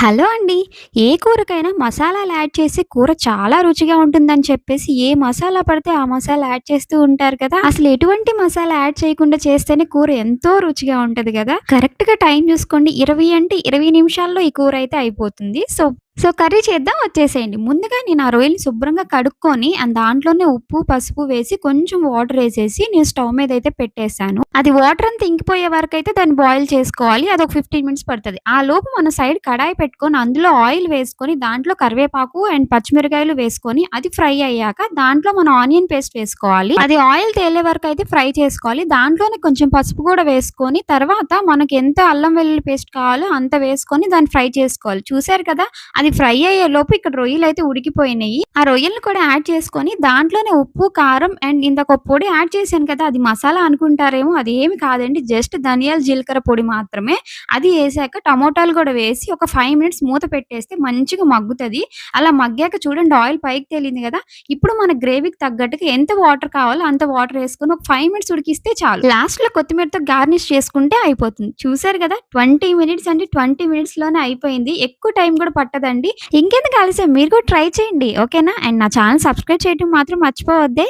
Hello అండి. ఏ కూరకైనా మసాలాలు add చేసి కూర చాలా రుచిగా ఉంటుందని చెప్పేసి ఏ మసాలా పడితే ఆ మసాలా యాడ్ చేస్తూ ఉంటారు కదా! అసలు ఎటువంటి మసాలా యాడ్ చేయకుండా చేస్తేనే కూర ఎంతో రుచిగా ఉంటది గదా! కరెక్ట్‌గా టైం చూసుకోండి. 20 అంటే 20 నిమిషాల్లో ఈ కూర అయితే అయిపోతుంది. సో, కర్రీ చేద్దాం వచ్చేసేయండి. ముందుగా నేను ఆ రొయ్యలని శుభ్రంగా కడుక్కొని దాంట్లోనే ఉప్పు, పసుపు వేసి కొంచెం వాటరేసేసి నేను స్టవ్ మీదయితే పెట్టేసాను. అది వాటర్ అంతా ఇంకిపోయే వరకైతే దాన్ని బాయిల్ చేసుకోవాలి. అదొక 15 మినిట్స్ పడతది. ఆలోపు మన సైడ్ కడాయి పెట్టుకొని అందులో ఆయిల్ వేసుకొని దాంట్లో కరివేపాకు అండ్ పచ్చిమిరకాయలు వేసుకొని అది ఫ్రై అయ్యాక దాంట్లో మనం ఆనియన్ పేస్ట్ వేసుకోవాలి. అది ఆయిల్ తేలే వరకైతే ఫ్రై చేసుకోవాలి. దాంట్లోనే కొంచెం పసుపు కూడా వేసుకొని తర్వాత మనకెంత అల్లం వెల్లుల్లి పేస్ట్ కావాలో అంత వేసుకొని దాన్ని ఫ్రై చేసుకోవాలి. చూసారు కదా! అది ఫ్రై అయ్యేలోపు ఇక్కడ రొయ్యలయితే ఉడికిపోయినాయి. ఆ రొయ్యలను కూడా యాడ్ చేసుకొని దాంట్లోనే ఉప్పు, కారం అండ్ ఇందాక పొడి యాడ్ చేశాను కదా! అది మసాలా అనుకుంటారేమో అదేమి కాదండి. జస్ట్ ధనియాల, జీలకర్ర పొడి మాత్రమే. అది ఏసాక టమోటాలు గూడా వేసి ఒక 5 మినిట్స్ మూత పెట్టేస్తే మంచిగా మగ్గుతది. అలా మగ్గాక చూడండి ఆయిల్ పైకి తేలింది గదా! ఇప్పుడు మన గ్రేవీకి తగ్గట్టుగా ఎంత వాటర్ కావాలో అంత వాటర్ ఏసుకొని ఒక 5 మినిట్స్ ఉడికిస్తే చాలు. లాస్ట్‌లో కొత్తిమీరతో గార్నిష్ చేసుకుంటే అయిపోతుంది. చూసారు గదా! 20 మినిట్స్ అంటే 20 మినిట్స్‌లోనే అయిపోయింది. ఎక్కువ టైం గూడా పట్టదండి. ఇంకెందుకు ఆలస్యం మీరు కూడా ట్రై చేయండి. ఓకేనా? అండ్ నా ఛానెల్ సబ్స్క్రైబ్ చేయడం మాత్రం మర్చిపోవద్దే.